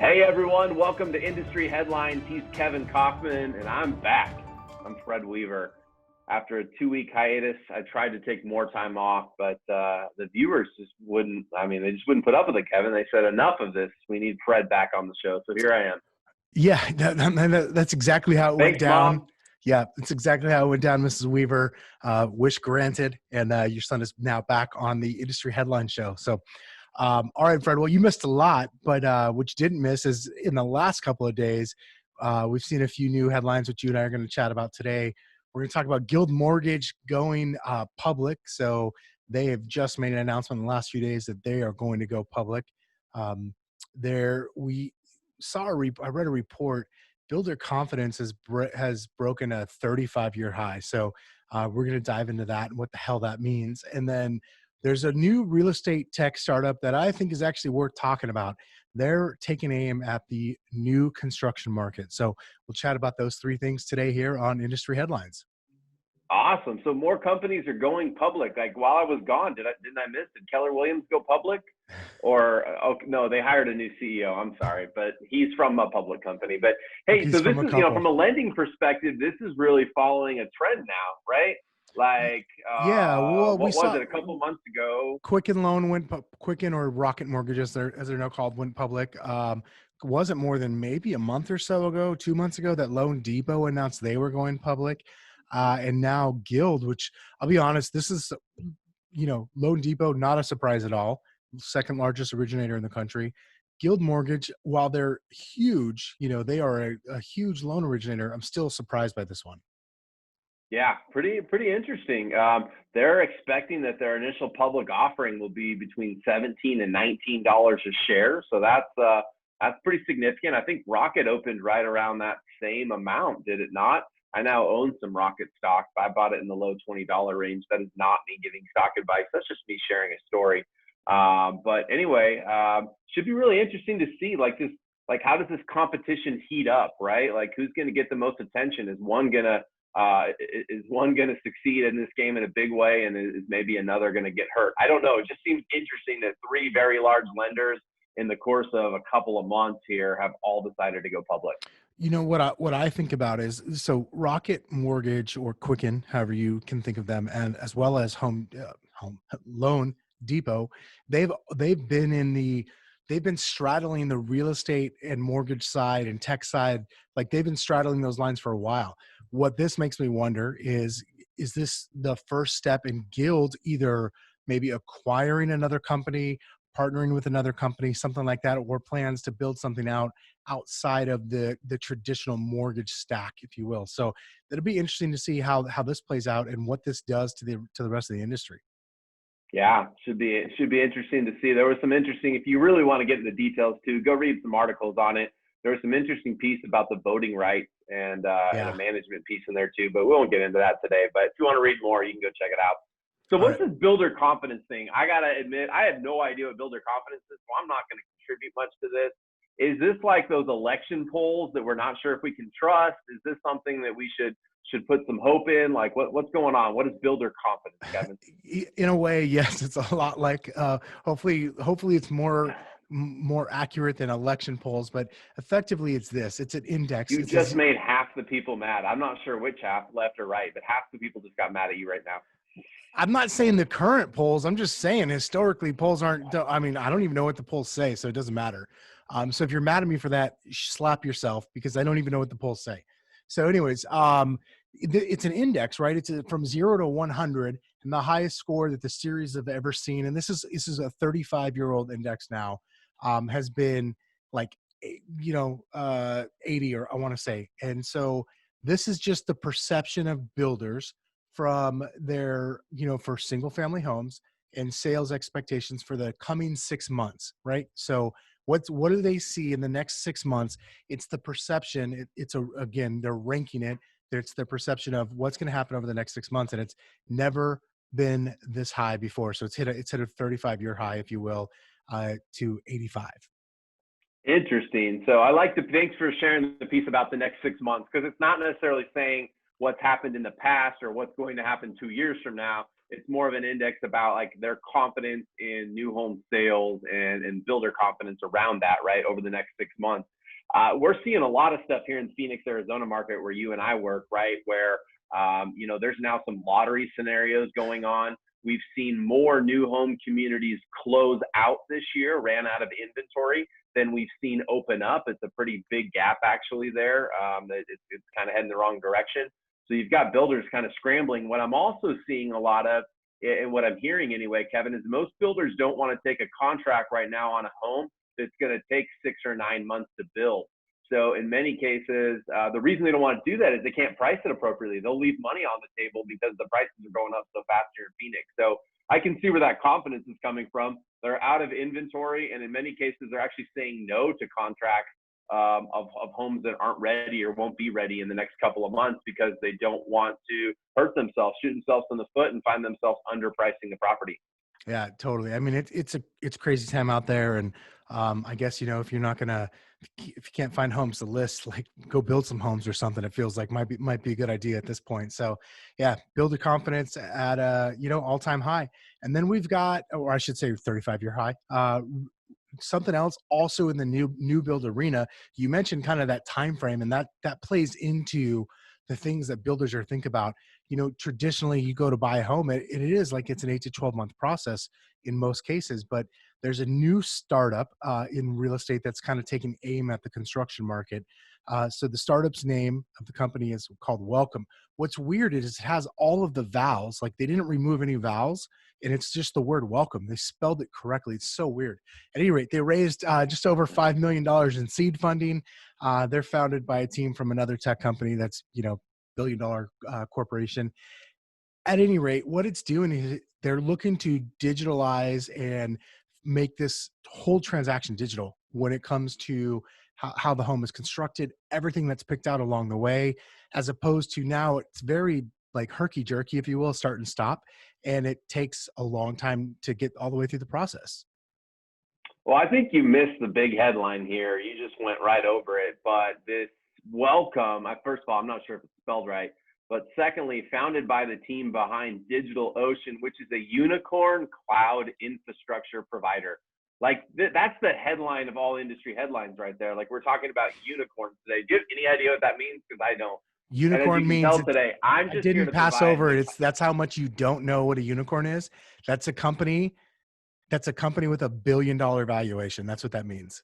Hey everyone, welcome to Industry Headlines. He's Kevin Kauffman, and I'm back. I'm Fred Weaver. After a 2-week hiatus, I tried to take more time off, but the viewers just wouldn't. They just wouldn't put up with it, Kevin. They said enough of this. We need Fred back on the show. So here I am. Yeah, that's exactly how it went Thanks, down. Mom. Yeah, that's exactly how it went down, Mrs. Weaver. Wish granted, and your son is now back on the Industry Headline Show. So, all right, Fred. Well, you missed a lot, but what you didn't miss is in the last couple of days, we've seen a few new headlines, which you and I are going to chat about today. We're going to talk about Guild Mortgage going public. So they have just made an announcement in the last few days that they are going to go public. We saw I read a report. Builder confidence has broken a 35-year high. So we're going to dive into that and what the hell that means. And then there's a new real estate tech startup that I think is actually worth talking about. They're taking aim at the new construction market. So we'll chat about those three things today here on Industry Headlines. Awesome. So more companies are going public. Like while I was gone, didn't I miss? Did Keller Williams go public? Or no, they hired a new CEO. I'm sorry, but he's from a public company. But hey, He's so this from a is couple. from a lending perspective, this is really following a trend now, right? Like, Yeah, well, we what was saw it a couple months ago? Quicken or Rocket Mortgage, as they're now called, went public. Wasn't more than maybe a month or so ago, 2 months ago, that Loan Depot announced they were going public. And now Guild, which I'll be honest, this is, Loan Depot, not a surprise at all. Second largest originator in the country. Guild Mortgage, while they're huge, they are a huge loan originator. I'm still surprised by this one. Yeah, pretty interesting. They're expecting that their initial public offering will be between $17 and $19 a share. So that's pretty significant. I think Rocket opened right around that same amount, did it not? I now own some Rocket stock. I bought it in the low $20 range. That is not me giving stock advice. That's just me sharing a story. But anyway, should be really interesting to see how does this competition heat up, right? Like who's going to get the most attention? Is one going to succeed in this game in a big way, and is maybe another going to get hurt? I don't know. It just seems interesting that three very large lenders in the course of a couple of months here have all decided to go public. What I think about is, so Rocket Mortgage or Quicken, however you can think of them, and as well as Home Loan Depot, they've been straddling the real estate and mortgage side and tech side. Like they've been straddling those lines for a while. What this makes me wonder is this the first step in Guild either maybe acquiring another company, partnering with another company, something like that, or plans to build something outside of the traditional mortgage stack, if you will. So it'll be interesting to see how this plays out and what this does to the rest of the industry. Yeah, should be interesting to see. There was some interesting, if you really want to get into the details too, go read some articles on it. There was some interesting piece about the voting rights and a management piece in there too, but we won't get into that today. But if you want to read more, you can go check it out. So what's this builder confidence thing? I got to admit, I have no idea what builder confidence is, so I'm not going to contribute much to this. Is this like those election polls that we're not sure if we can trust? Is this something that we should put some hope in? Like what's going on? What is builder confidence, Kevin? In a way, yes, it's a lot like hopefully it's more accurate than election polls, but effectively it's an index. You just made half the people mad. I'm not sure which half, left or right, but half the people just got mad at you right now. I'm not saying the current polls. I'm just saying historically polls aren't. I mean, I don't even know what the polls say, so it doesn't matter. So if you're mad at me for that, slap yourself, because I don't even know what the polls say. So anyways, it's an index, right? It's from 0 to 100, and the highest score that the series have ever seen. And this is a 35-year-old index now, has been like, 80, or I want to say. And so this is just the perception of builders from their, for single family homes and sales expectations for the coming 6 months, right? So what do they see in the next 6 months? It's the perception. Again, they're ranking it. It's the perception of what's going to happen over the next 6 months. And it's never been this high before. So it's hit a 35-year high, if you will, to 85. Interesting. So thanks for sharing the piece about the next 6 months, because it's not necessarily saying what's happened in the past or what's going to happen 2 years from now. It's more of an index about like their confidence in new home sales and builder confidence around that, right, over the next 6 months. We're seeing a lot of stuff here in Phoenix, Arizona market where you and I work, right, where there's now some lottery scenarios going on. We've seen more new home communities close out this year, ran out of inventory, than we've seen open up. It's a pretty big gap actually there. It's kind of heading the wrong direction. So you've got builders kind of scrambling. What I'm also seeing a lot of, and what I'm hearing anyway, Kevin, is most builders don't want to take a contract right now on a home that's going to take 6 or 9 months to build. So in many cases, the reason they don't want to do that is they can't price it appropriately. They'll leave money on the table because the prices are going up so fast here in Phoenix. So I can see where that confidence is coming from. They're out of inventory, and in many cases, they're actually saying no to contracts of homes that aren't ready or won't be ready in the next couple of months because they don't want to hurt themselves, shoot themselves in the foot, and find themselves underpricing the property. Yeah, totally. I mean, it's crazy time out there, and I guess if you're not gonna, if you can't find homes to list, like go build some homes or something. It feels like might be a good idea at this point. So, yeah, build a confidence at a all time high, and then we've got, or I should say, 35-year high. Something else also in the new build arena. You mentioned kind of that time frame, and that plays into the things that builders are think about. Traditionally you go to buy a home, it is like it's an 8 to 12 month process in most cases, but there's a new startup in real estate that's kind of taking aim at the construction market. So the startup's name of the company is called Welcome. What's weird is it has all of the vowels, like they didn't remove any vowels, and it's just the word welcome. They spelled it correctly. It's so weird. At any rate, they raised just over $5 million in seed funding. They're founded by a team from another tech company that's, billion-dollar corporation. At any rate, what it's doing is they're looking to digitalize and make this whole transaction digital when it comes to how the home is constructed, everything that's picked out along the way, as opposed to now it's very like herky jerky, if you will, start and stop. And it takes a long time to get all the way through the process. Well, I think you missed the big headline here. You just went right over it. But this Welcome, first of all, I'm not sure if it's spelled right. But secondly, founded by the team behind DigitalOcean, which is a unicorn cloud infrastructure provider. Like that's the headline of all industry headlines right there. Like we're talking about unicorns today. Do you have any idea what that means? Because I don't. And as you Unicorn can means tell today, I'm I just here didn't to pass provide over the. it. That's how much you don't know what a unicorn is. That's a company. That's a company with $1 billion valuation. That's what that means.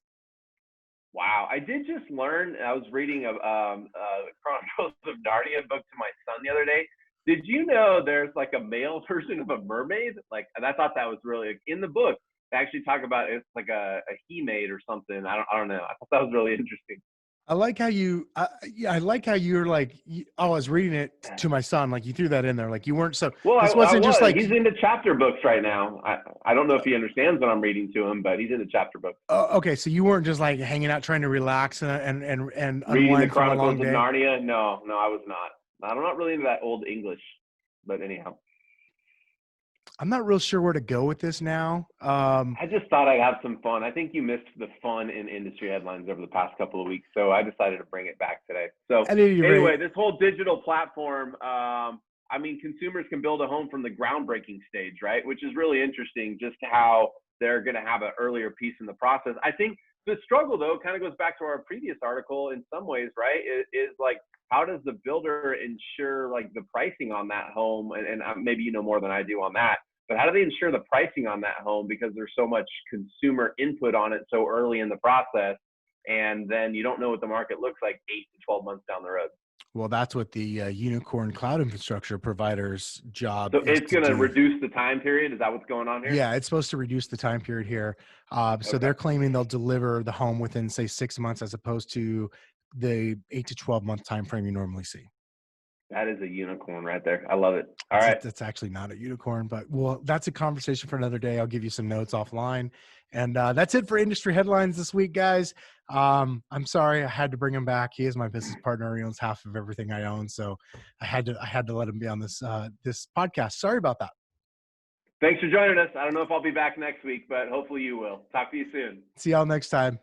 Wow, I did just learn. I was reading a Chronicles of Narnia book to my son the other day. Did you know there's like a male version of a mermaid? Like, and I thought that was really in the book. They actually talk about it's like a he maid or something. I don't know. I thought that was really interesting. I like how yeah, I like how you're like, I was reading it to my son. Like you threw that in there. Like you weren't so, Well, this I wasn't just was. like, He's into chapter books right now. I don't know if he understands what I'm reading to him, but he's into chapter books. oh, okay. So you weren't just like hanging out, trying to relax and Reading the unwind from a Chronicles long of day. Narnia? No, no, I was not. I'm not really into that old English, but anyhow. I'm not real sure where to go with this now. I just thought I'd have some fun. I think you missed the fun in industry headlines over the past couple of weeks, so I decided to bring it back today. So At any rate, anyway, this whole digital platform, I mean, consumers can build a home from the groundbreaking stage, right? Which is really interesting, just how they're going to have an earlier piece in the process. I think the struggle, though, kind of goes back to our previous article in some ways, right? Is like, how does the builder ensure like the pricing on that home? And maybe you know more than I do on that. But how do they ensure the pricing on that home because there's so much consumer input on it so early in the process, and then you don't know what the market looks like 8 to 12 months down the road? well, that's what the unicorn cloud infrastructure provider's job So is it's to going to do. reduce the time period. Is that what's going on here? Yeah, it's supposed to reduce the time period here. So Okay. they're claiming they'll deliver the home within, say, 6 months, as opposed to the 8 to 12 month time frame you normally see. That is a unicorn right there. I love it. All right. That's actually not a unicorn, but well, that's a conversation for another day. I'll give you some notes offline. And that's it for industry headlines this week, guys. I'm sorry I had to bring him back. He is my business partner. He owns half of everything I own, so I had to let him be on this podcast. Sorry about that. Thanks for joining us. I don't know if I'll be back next week, but hopefully you will. Talk to you soon. See y'all next time.